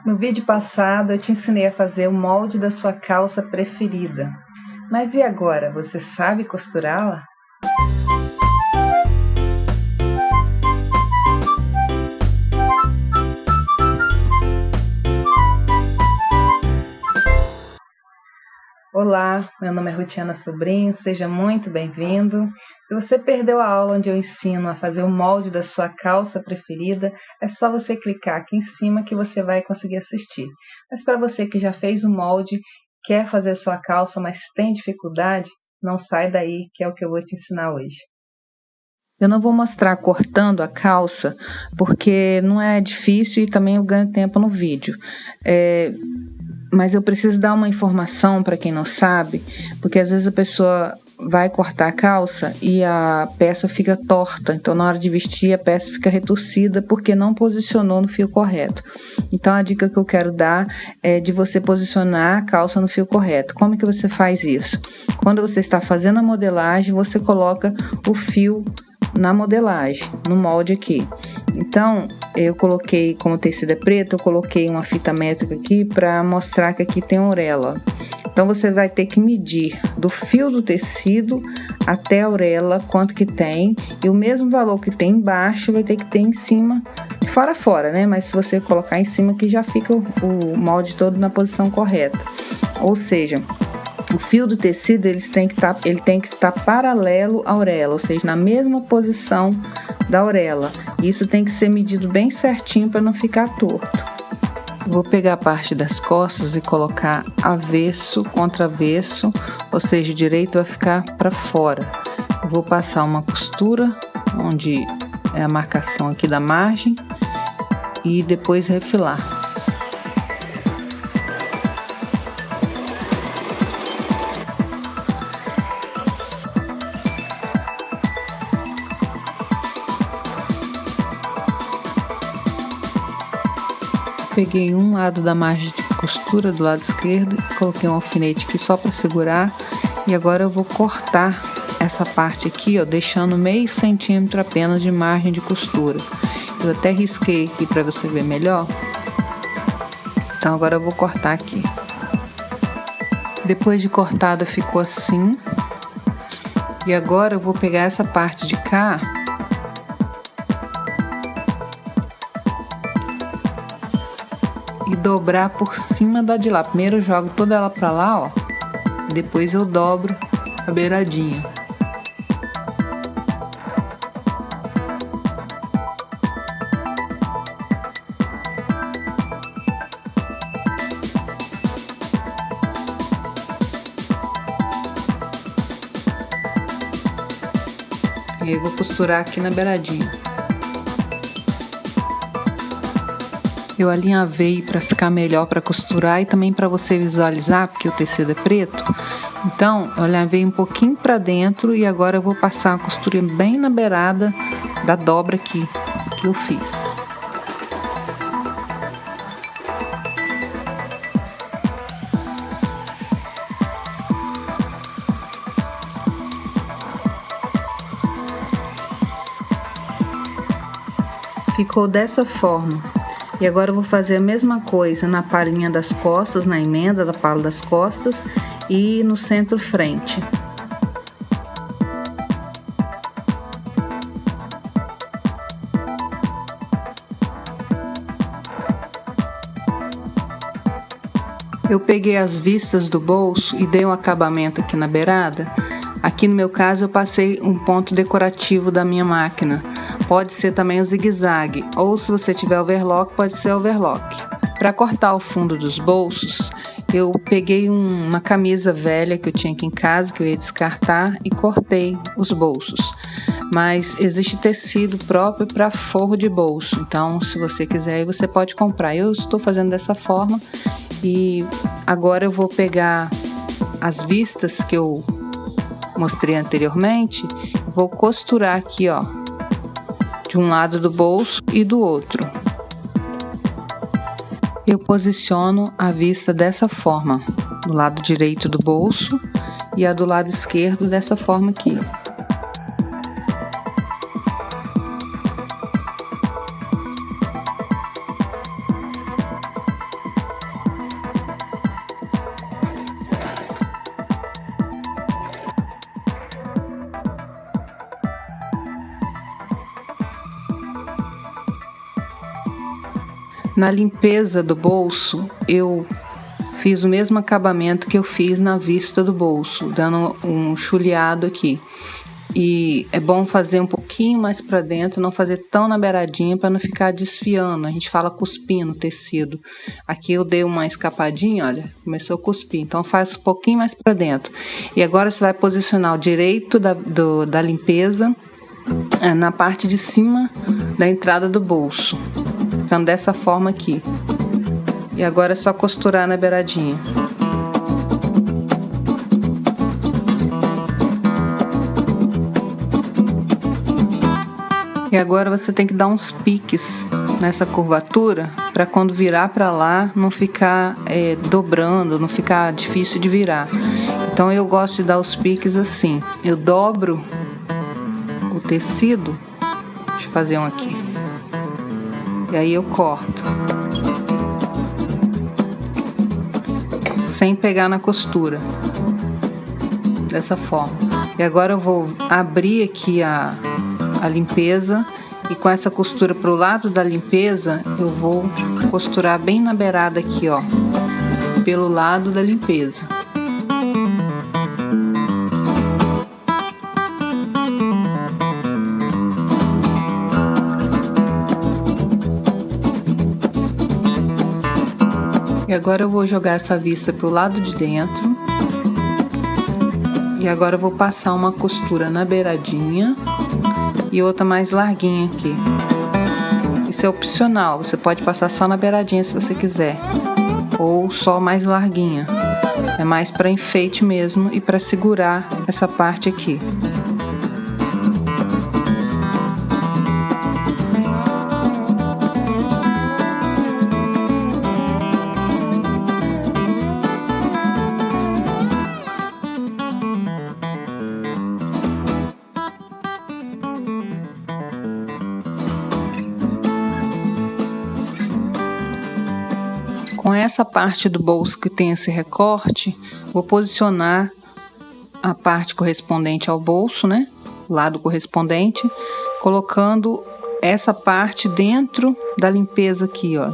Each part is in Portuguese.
No vídeo passado eu te ensinei a fazer o molde da sua calça preferida. Mas e agora, você sabe costurá-la? Olá, meu nome é Rutiana Sobrinho, seja muito bem-vindo. Se você perdeu a aula onde eu ensino a fazer o molde da sua calça preferida, é só você clicar aqui em cima que você vai conseguir assistir. Mas para você que já fez o molde, quer fazer sua calça, mas tem dificuldade, não sai daí, que é o que eu vou te ensinar hoje. Eu não vou mostrar cortando a calça, porque não é difícil e também eu ganho tempo no vídeo. Mas eu preciso dar uma informação para quem não sabe, porque às vezes a pessoa vai cortar a calça e a peça fica torta, então na hora de vestir a peça fica retorcida porque não posicionou no fio correto. Então a dica que eu quero dar é de você posicionar a calça no fio correto. Como que você faz isso? Quando você está fazendo a modelagem, você coloca o fio na modelagem, no molde aqui. Então, eu coloquei, como o tecido é preto, eu coloquei uma fita métrica aqui para mostrar que aqui tem orelha. Então, você vai ter que medir do fio do tecido até a orelha quanto que tem, e o mesmo valor que tem embaixo vai ter que ter em cima, fora a fora, né? Mas se você colocar em cima aqui já fica o molde todo na posição correta. Ou seja, o fio do tecido ele tem que estar paralelo à orelha, ou seja, na mesma posição da orelha. Isso tem que ser medido bem certinho para não ficar torto. Vou pegar a parte das costas e colocar avesso contra avesso, ou seja, o direito vai ficar para fora. Vou passar uma costura, onde é a marcação aqui da margem, e depois refilar. Peguei um lado da margem de costura do lado esquerdo e coloquei um alfinete aqui só para segurar, e agora eu vou cortar essa parte aqui, ó, deixando meio centímetro apenas de margem de costura. Eu até risquei aqui para você ver melhor. Então agora eu vou cortar aqui. Depois de cortada ficou assim. E agora eu vou pegar essa parte de cá e dobrar por cima da de lá. Primeiro eu jogo toda ela pra lá, ó. Depois eu dobro a beiradinha. E aí eu vou costurar aqui na beiradinha. Eu alinhavei para ficar melhor para costurar e também para você visualizar, porque o tecido é preto. Então, eu alinhavei um pouquinho para dentro e agora eu vou passar a costura bem na beirada da dobra aqui que eu fiz. Ficou dessa forma. E agora eu vou fazer a mesma coisa na palhinha das costas, na emenda da palha das costas e no centro-frente. Eu peguei as vistas do bolso e dei um acabamento aqui na beirada. Aqui no meu caso eu passei um ponto decorativo da minha máquina. Pode ser também o zigue-zague, ou se você tiver overlock, pode ser overlock. Para cortar o fundo dos bolsos, eu peguei uma camisa velha que eu tinha aqui em casa, que eu ia descartar, e cortei os bolsos. Mas existe tecido próprio para forro de bolso, então se você quiser, você pode comprar. Eu estou fazendo dessa forma e agora eu vou pegar as vistas que eu mostrei anteriormente, vou costurar aqui, ó, de um lado do bolso e do outro. Eu posiciono a vista dessa forma, do lado direito do bolso e a do lado esquerdo dessa forma aqui. Na limpeza do bolso, eu fiz o mesmo acabamento que eu fiz na vista do bolso, dando um chuleado aqui. E é bom fazer um pouquinho mais para dentro, não fazer tão na beiradinha para não ficar desfiando. A gente fala cuspindo o tecido. Aqui eu dei uma escapadinha, olha, começou a cuspir. Então faz um pouquinho mais para dentro. E agora você vai posicionar o direito da limpeza na parte de cima da entrada do bolso, ficando dessa forma aqui. E agora é só costurar na beiradinha. E agora você tem que dar uns piques nessa curvatura para quando virar para lá não ficar dobrando, não ficar difícil de virar. Então eu gosto de dar os piques assim. Eu dobro o tecido, deixa eu fazer um aqui. E aí eu corto, sem pegar na costura, dessa forma. E agora eu vou abrir aqui a limpeza e com essa costura pro lado da limpeza eu vou costurar bem na beirada aqui, ó, pelo lado da limpeza. E agora eu vou jogar essa vista pro lado de dentro. E agora eu vou passar uma costura na beiradinha e outra mais larguinha aqui. Isso é opcional, você pode passar só na beiradinha se você quiser, ou só mais larguinha. É mais para enfeite mesmo e para segurar essa parte aqui. Com essa parte do bolso que tem esse recorte, vou posicionar a parte correspondente ao bolso, né? O lado correspondente, colocando essa parte dentro da limpeza aqui, ó.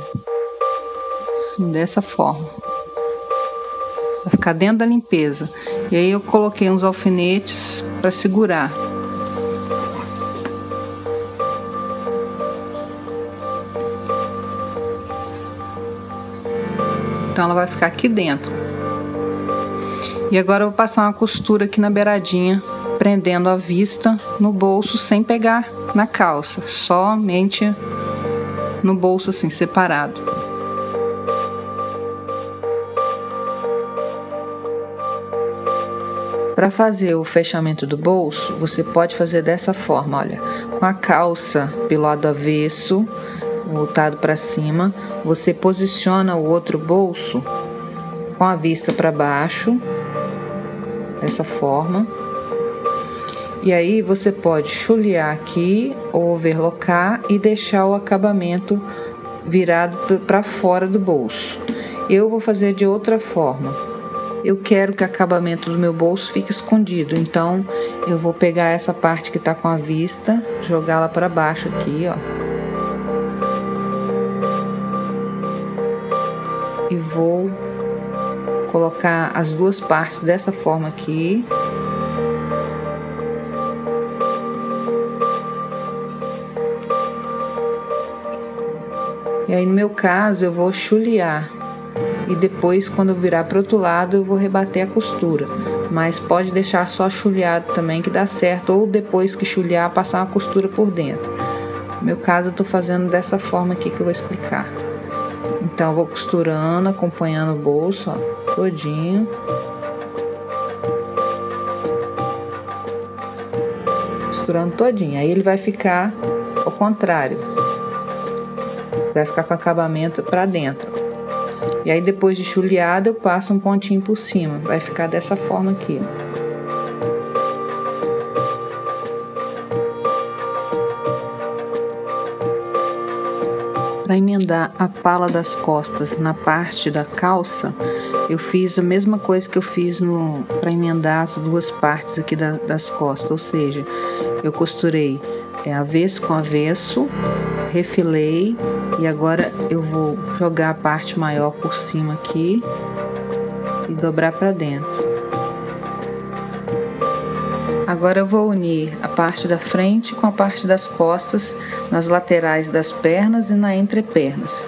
Assim, dessa forma. Vai ficar dentro da limpeza. E aí eu coloquei uns alfinetes para segurar. Então ela vai ficar aqui dentro. E agora eu vou passar uma costura aqui na beiradinha, prendendo a vista no bolso sem pegar na calça, somente no bolso assim, separado. Para fazer o fechamento do bolso, você pode fazer dessa forma, olha, com a calça pelo lado avesso, voltado para cima, você posiciona o outro bolso com a vista para baixo, dessa forma. E aí você pode chulear aqui ou overlocar e deixar o acabamento virado para fora do bolso. Eu vou fazer de outra forma. Eu quero que o acabamento do meu bolso fique escondido, então eu vou pegar essa parte que está com a vista, jogá-la para baixo aqui, ó. E vou colocar as duas partes dessa forma aqui. E aí no meu caso eu vou chulear. E depois quando eu virar para o outro lado eu vou rebater a costura. Mas pode deixar só chuleado também que dá certo. Ou depois que chulear passar uma costura por dentro. No meu caso eu tô fazendo dessa forma aqui que eu vou explicar. Então eu vou costurando, acompanhando o bolso, ó, todinho. Costurando todinho. Aí ele vai ficar ao contrário. Vai ficar com o acabamento para dentro. E aí depois de chuleado eu passo um pontinho por cima. Vai ficar dessa forma aqui, ó. Para emendar a pala das costas na parte da calça, eu fiz a mesma coisa que eu fiz para emendar as duas partes aqui das costas, ou seja, eu costurei avesso com avesso, refilei e agora eu vou jogar a parte maior por cima aqui e dobrar para dentro. Agora eu vou unir a parte da frente com a parte das costas, nas laterais das pernas e na entrepernas.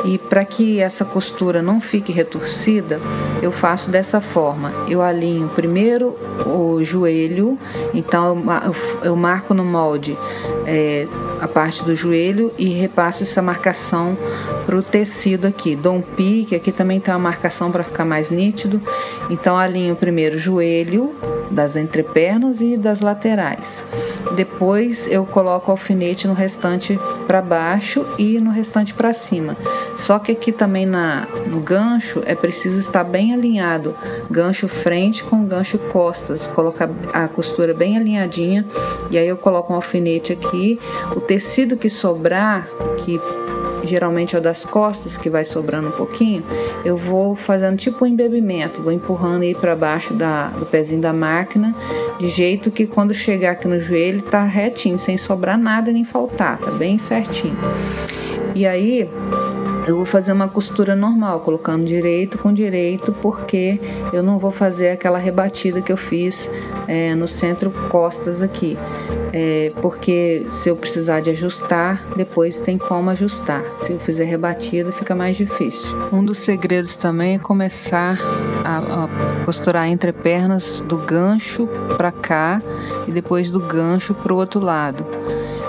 E para que essa costura não fique retorcida, eu faço dessa forma. Eu alinho primeiro o joelho, então eu marco no molde a parte do joelho e repasso essa marcação para o tecido aqui. Dou um pique, aqui também tem uma marcação para ficar mais nítido. Então alinho primeiro o joelho das entrepernas e das laterais. Depois eu coloco o alfinete no restante para baixo e no restante para cima. Só que aqui também no gancho é preciso estar bem alinhado, gancho frente com gancho costas, colocar a costura bem alinhadinha e aí eu coloco um alfinete aqui. O tecido que sobrar, que geralmente é o das costas, que vai sobrando um pouquinho, eu vou fazendo tipo um embebimento, vou empurrando aí para baixo do pezinho da máquina, de jeito que quando chegar aqui no joelho tá retinho, sem sobrar nada nem faltar, tá bem certinho. E aí eu vou fazer uma costura normal, colocando direito com direito, porque eu não vou fazer aquela rebatida que eu fiz no centro costas aqui, porque se eu precisar de ajustar, depois tem como ajustar. Se eu fizer rebatida, fica mais difícil. Um dos segredos também é começar a costurar entre pernas do gancho para cá e depois do gancho para o outro lado.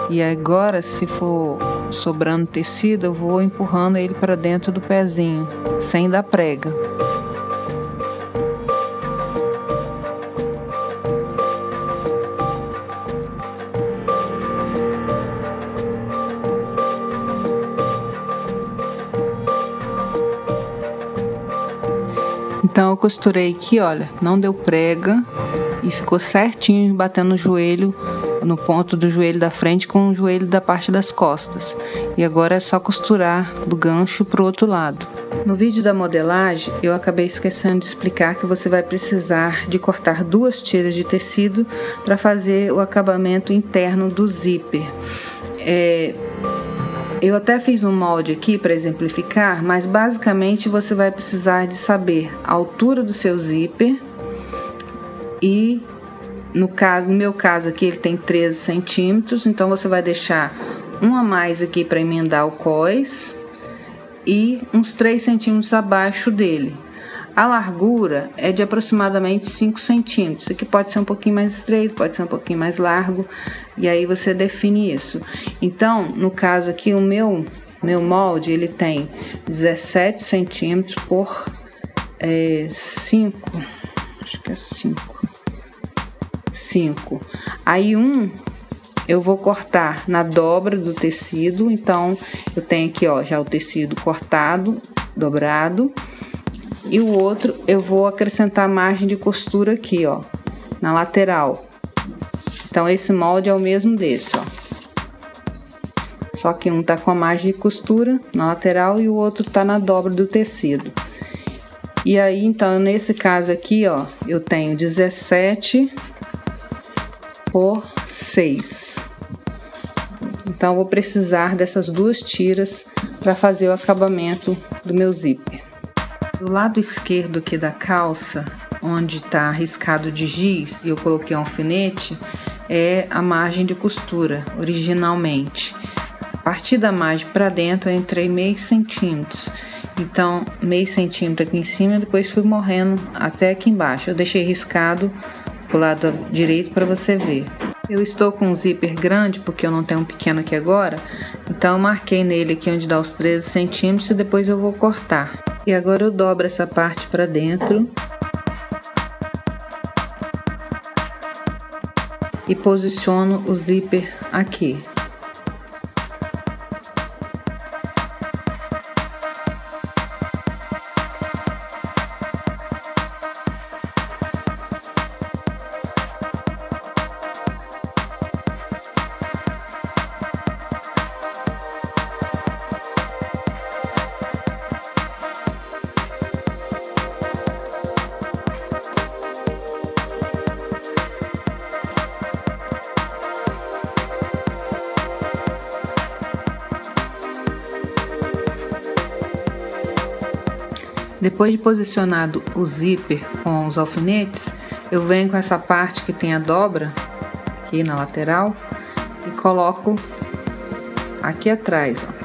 E agora, se for sobrando tecido, eu vou empurrando ele para dentro do pezinho, sem dar prega. Então eu costurei aqui, olha, não deu prega e ficou certinho batendo no joelho, no ponto do joelho da frente com o joelho da parte das costas. E agora é só costurar do gancho para o outro lado. No vídeo da modelagem, eu acabei esquecendo de explicar que você vai precisar de cortar 2 tiras de tecido para fazer o acabamento interno do zíper. Eu até fiz um molde aqui para exemplificar, mas basicamente você vai precisar de saber a altura do seu zíper e no meu caso aqui ele tem 13 centímetros, então você vai deixar um a mais aqui para emendar o cós e uns 3 centímetros abaixo dele. A largura é de aproximadamente 5 centímetros, aqui pode ser um pouquinho mais estreito, pode ser um pouquinho mais largo, e aí você define isso. Então, no caso aqui, o meu molde, ele tem 17 centímetros por 5, acho que é 5. Aí eu vou cortar na dobra do tecido, então eu tenho aqui, ó, já o tecido cortado, dobrado. E o outro eu vou acrescentar margem de costura aqui, ó, na lateral. Então esse molde é o mesmo desse, ó. Só que um tá com a margem de costura na lateral e o outro tá na dobra do tecido. E aí, então, nesse caso aqui, ó, eu tenho 17 por 6. Então, eu vou precisar dessas 2 tiras para fazer o acabamento do meu zíper. Do lado esquerdo aqui da calça, onde está riscado de giz e eu coloquei um alfinete, é a margem de costura, originalmente. A partir da margem para dentro eu entrei meio centímetros. Então, meio centímetro aqui em cima e depois fui morrendo até aqui embaixo. Eu deixei riscado pro lado direito para você ver. Eu estou com um zíper grande porque eu não tenho um pequeno aqui agora, então eu marquei nele aqui onde dá os 13 centímetros e depois eu vou cortar. E agora eu dobro essa parte para dentro e posiciono o zíper aqui. Depois de posicionado o zíper com os alfinetes, eu venho com essa parte que tem a dobra aqui na lateral e coloco aqui atrás, ó.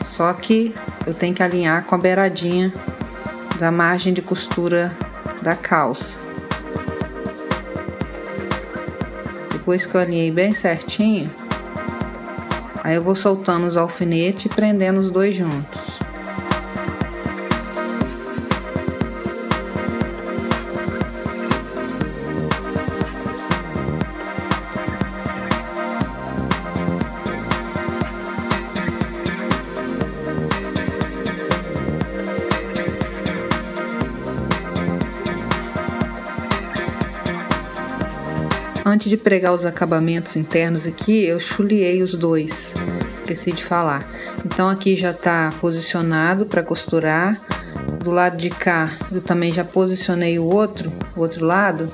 Só que eu tenho que alinhar com a beiradinha da margem de costura da calça. Depois que eu alinhei bem certinho, aí eu vou soltando os alfinetes e prendendo os dois juntos. Antes de pregar os acabamentos internos aqui, eu chuleei os dois, esqueci de falar. Então aqui já está posicionado para costurar. Do lado de cá eu também já posicionei o outro lado,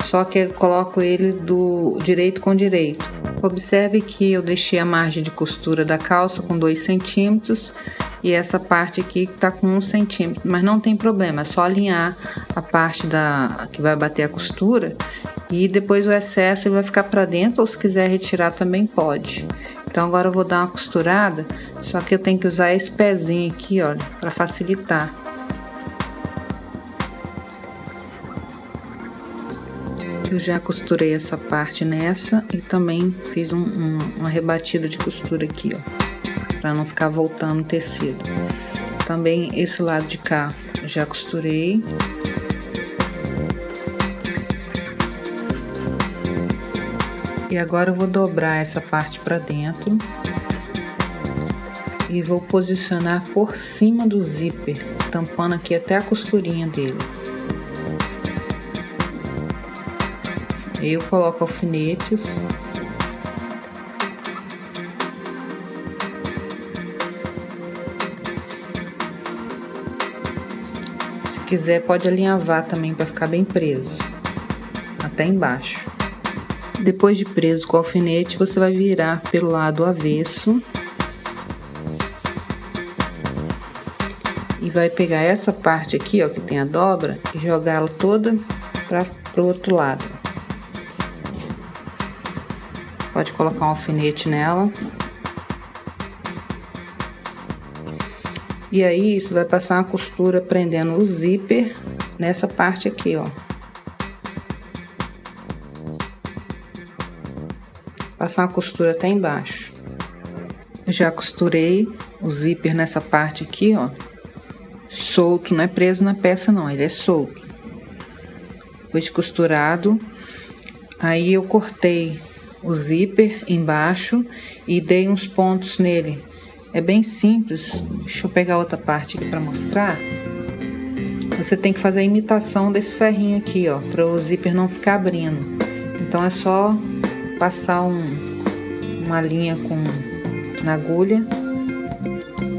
só que eu coloco ele do direito com direito. Observe que eu deixei a margem de costura da calça com 2 centímetros e essa parte aqui está com 1 centímetro, mas não tem problema, é só alinhar a parte que vai bater a costura. E depois o excesso ele vai ficar para dentro, ou se quiser retirar também pode. Então agora eu vou dar uma costurada, só que eu tenho que usar esse pezinho aqui, olha, para facilitar. Eu já costurei essa parte nessa e também fiz uma rebatida de costura aqui, ó, para não ficar voltando o tecido. Também esse lado de cá já costurei. E agora eu vou dobrar essa parte para dentro e vou posicionar por cima do zíper, tampando aqui até a costurinha dele. Eu coloco alfinetes. Se quiser pode alinhavar também para ficar bem preso até embaixo. Depois de preso com o alfinete, você vai virar pelo lado avesso e vai pegar essa parte aqui, ó, que tem a dobra, e jogá-la toda para o outro lado. Pode colocar um alfinete nela. E aí, você vai passar uma costura prendendo o zíper nessa parte aqui, ó. Passar uma costura até embaixo. Eu já costurei o zíper nessa parte aqui, ó, solto, não é preso na peça não, ele é solto. Depois de costurado, aí eu cortei o zíper embaixo e dei uns pontos nele. É bem simples. Deixa eu pegar outra parte aqui para mostrar. Você tem que fazer a imitação desse ferrinho aqui, ó, para o zíper não ficar abrindo. Então é só passar uma linha na agulha,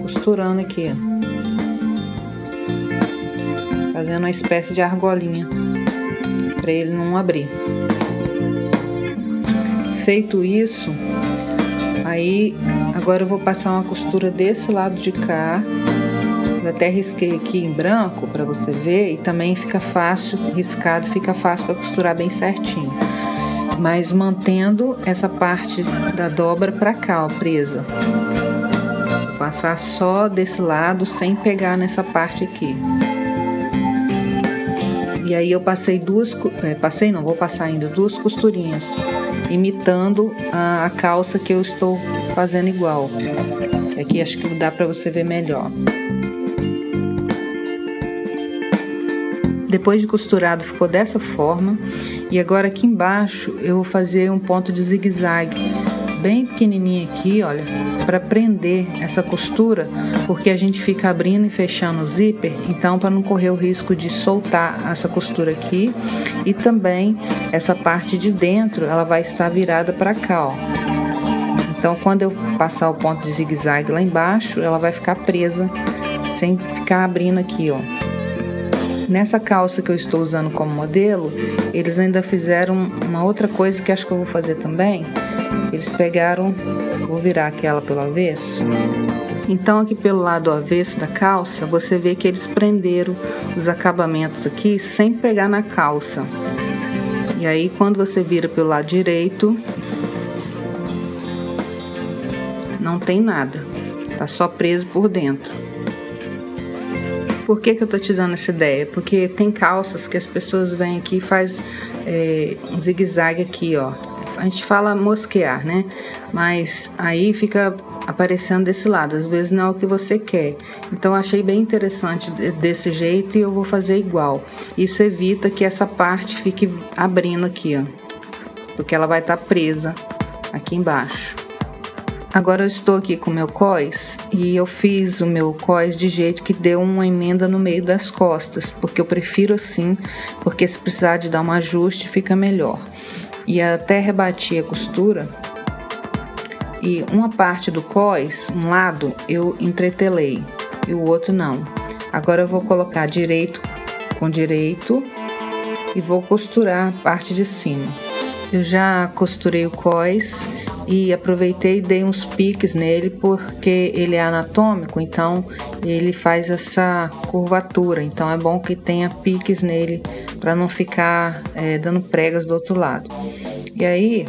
costurando aqui, ó, fazendo uma espécie de argolinha para ele não abrir. Feito isso, aí agora eu vou passar uma costura desse lado de cá. Eu até risquei aqui em branco para você ver, e também fica fácil, riscado fica fácil para costurar bem certinho. Mas mantendo essa parte da dobra para cá, ó, presa. Vou passar só desse lado sem pegar nessa parte aqui. E aí eu passei vou passar ainda 2 costurinhas, imitando a calça que eu estou fazendo igual. Aqui acho que dá para você ver melhor. Depois de costurado ficou dessa forma. E agora aqui embaixo eu vou fazer um ponto de zigue-zague bem pequenininho aqui, olha, para prender essa costura, porque a gente fica abrindo e fechando o zíper, então para não correr o risco de soltar essa costura aqui. E também essa parte de dentro ela vai estar virada para cá, ó. Então quando eu passar o ponto de zigue-zague lá embaixo, ela vai ficar presa sem ficar abrindo aqui, ó. Nessa calça que eu estou usando como modelo, eles ainda fizeram uma outra coisa que acho que eu vou fazer também. Eles pegaram, vou virar aquela pelo avesso. Então aqui pelo lado avesso da calça, você vê que eles prenderam os acabamentos aqui sem pegar na calça. E aí quando você vira pelo lado direito, não tem nada, tá só preso por dentro. Por que eu tô te dando essa ideia? Porque tem calças que as pessoas vêm aqui e faz um zigue-zague aqui, ó. A gente fala mosquear, né? Mas aí fica aparecendo desse lado, às vezes não é o que você quer. Então achei bem interessante desse jeito e eu vou fazer igual. Isso evita que essa parte fique abrindo aqui, ó, porque ela vai estar presa aqui embaixo. Agora eu estou aqui com o meu cós e eu fiz o meu cós de jeito que deu uma emenda no meio das costas, porque eu prefiro assim, porque se precisar de dar um ajuste fica melhor. E até rebati a costura e uma parte do cós, um lado, eu entretelei e o outro não. Agora eu vou colocar direito com direito e vou costurar a parte de cima. Eu já costurei o cós e aproveitei e dei uns piques nele porque ele é anatômico, então ele faz essa curvatura, então é bom que tenha piques nele para não ficar dando pregas do outro lado. E aí,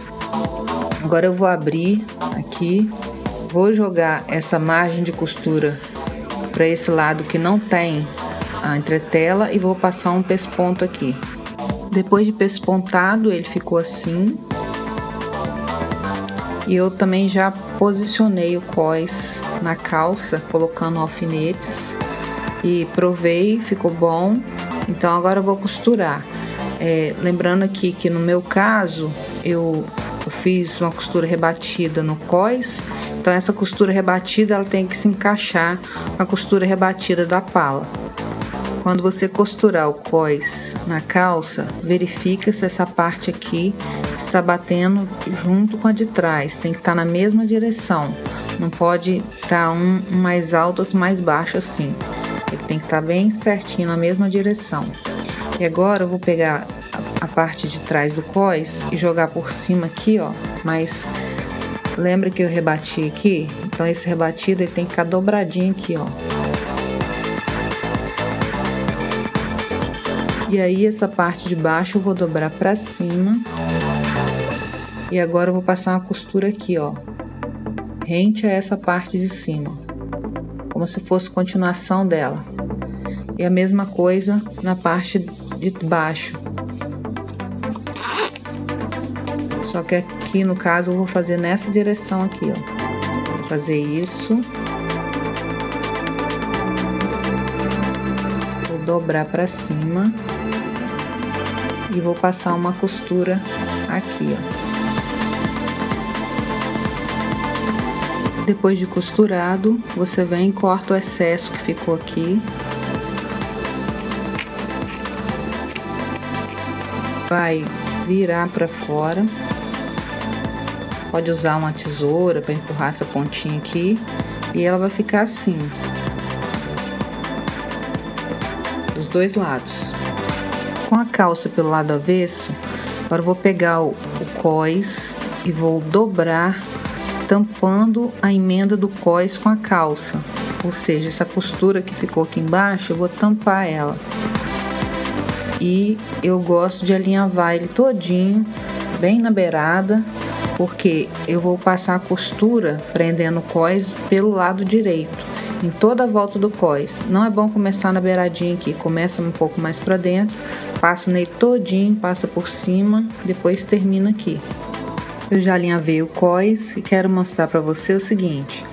agora eu vou abrir aqui, vou jogar essa margem de costura para esse lado que não tem a entretela e vou passar um pesponto aqui. Depois de pespontado, ele ficou assim. E eu também já posicionei o cós na calça, colocando alfinetes. E provei, ficou bom. Então agora eu vou costurar. Lembrando aqui que no meu caso, eu fiz uma costura rebatida no cós. Então essa costura rebatida, ela tem que se encaixar com a costura rebatida da pala. Quando você costurar o cós na calça, verifica se essa parte aqui está batendo junto com a de trás. Tem que estar na mesma direção. Não pode estar um mais alto, outro mais baixo assim. Ele tem que estar bem certinho na mesma direção. E agora eu vou pegar a parte de trás do cós e jogar por cima aqui, ó. Mas lembra que eu rebati aqui? Então esse rebatido ele tem que ficar dobradinho aqui, ó. E aí essa parte de baixo eu vou dobrar pra cima. E agora eu vou passar uma costura aqui, ó, rente a essa parte de cima, como se fosse continuação dela. E a mesma coisa na parte de baixo. Só que aqui no caso eu vou fazer nessa direção aqui, ó. Vou fazer isso. Vou dobrar pra cima. E vou passar uma costura aqui, ó. Depois de costurado, você vem e corta o excesso que ficou aqui. Vai virar para fora. Pode usar uma tesoura para empurrar essa pontinha aqui. E ela vai ficar assim, dos dois lados. Com a calça pelo lado avesso, agora eu vou pegar o cós e vou dobrar, tampando a emenda do cós com a calça. Ou seja, essa costura que ficou aqui embaixo, eu vou tampar ela. E eu gosto de alinhavar ele todinho, bem na beirada, porque eu vou passar a costura prendendo o cós pelo lado direito, em toda a volta do cós. Não é bom começar na beiradinha aqui, começa um pouco mais para dentro, passa nele todinho, passa por cima, depois termina aqui. Eu já alinhavei o cós e quero mostrar para você o seguinte: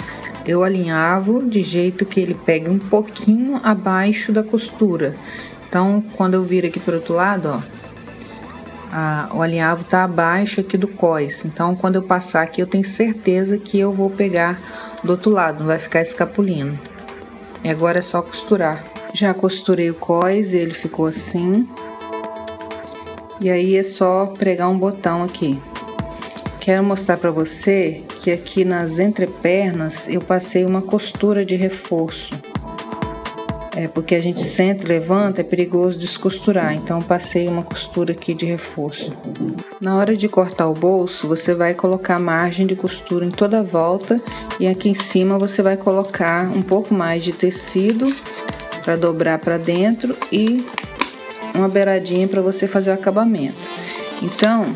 eu alinhavo de jeito que ele pegue um pouquinho abaixo da costura. Então, quando eu viro aqui para o outro lado, ó, o alinhavo tá abaixo aqui do cós. Então, quando eu passar aqui, eu tenho certeza que eu vou pegar do outro lado, não vai ficar escapulindo. E agora é só costurar. Já costurei o cós e ele ficou assim. E aí é só pregar um botão aqui. Quero mostrar para você que aqui nas entrepernas eu passei uma costura de reforço. porque a gente senta e levanta, é perigoso descosturar, então passei uma costura aqui de reforço. Na hora de cortar o bolso, você vai colocar margem de costura em toda a volta e aqui em cima você vai colocar um pouco mais de tecido para dobrar para dentro e uma beiradinha para você fazer o acabamento. Então,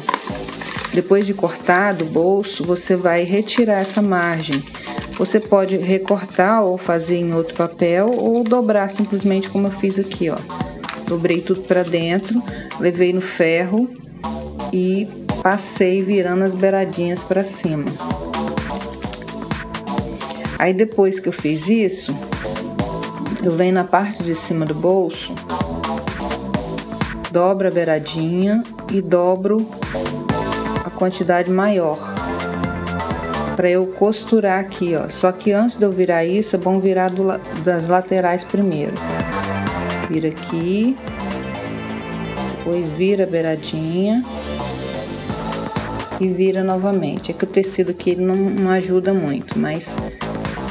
depois de cortado o bolso, você vai retirar essa margem. Você pode recortar ou fazer em outro papel ou dobrar simplesmente como eu fiz aqui, ó. Dobrei tudo para dentro, levei no ferro e passei virando as beiradinhas para cima. Aí depois que eu fiz isso, eu venho na parte de cima do bolso, dobro a beiradinha e dobro a quantidade maior para eu costurar aqui, ó. Só que antes de eu virar isso, é bom virar das laterais primeiro. Vira aqui, depois vira a beiradinha e vira novamente. É que o tecido aqui ele não ajuda muito, mas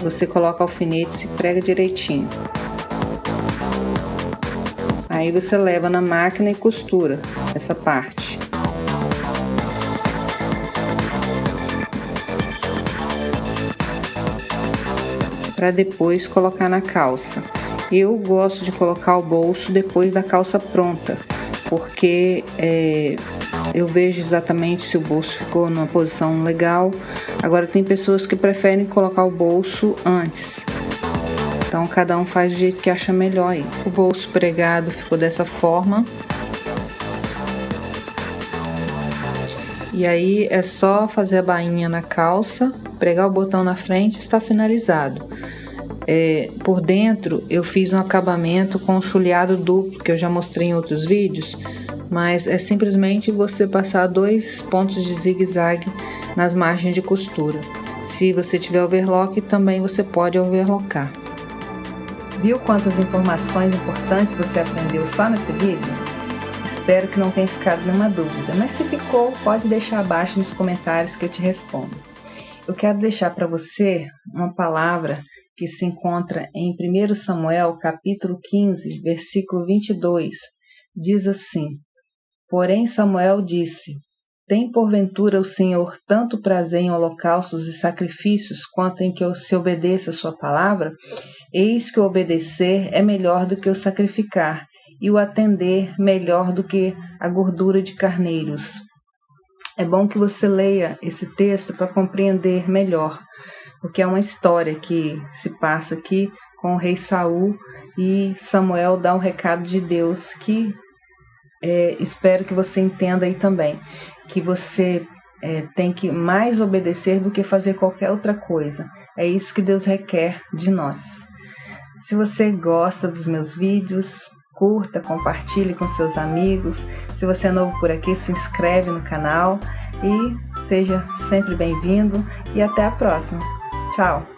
você coloca alfinete e prega direitinho. Aí você leva na máquina e costura essa parte. Para depois colocar na calça. Eu gosto de colocar o bolso depois da calça pronta, porque eu vejo exatamente se o bolso ficou numa posição legal. Agora tem pessoas que preferem colocar o bolso antes. Então cada um faz do jeito que acha melhor aí. O bolso pregado ficou dessa forma. E aí é só fazer a bainha na calça, pregar o botão na frente e está finalizado. Por dentro eu fiz um acabamento com chuleado duplo, que eu já mostrei em outros vídeos, mas é simplesmente você passar 2 pontos de zigue-zague nas margens de costura. Se você tiver overlock, também você pode overlocar. Viu quantas informações importantes você aprendeu só nesse vídeo? Espero que não tenha ficado nenhuma dúvida, mas se ficou, pode deixar abaixo nos comentários que eu te respondo. Eu quero deixar para você uma palavra que se encontra em 1 Samuel, capítulo 15, versículo 22. Diz assim: Porém Samuel disse: Tem porventura o Senhor tanto prazer em holocaustos e sacrifícios, quanto em que se obedeça a sua palavra? Eis que o obedecer é melhor do que o sacrificar, e o atender melhor do que a gordura de carneiros. É bom que você leia esse texto para compreender melhor, porque é uma história que se passa aqui com o rei Saul e Samuel dá um recado de Deus que espero que você entenda aí também, que você tem que mais obedecer do que fazer qualquer outra coisa. É isso que Deus requer de nós. Se você gosta dos meus vídeos, curta, compartilhe com seus amigos. Se você é novo por aqui, se inscreve no canal e seja sempre bem-vindo. E até a próxima. Tchau!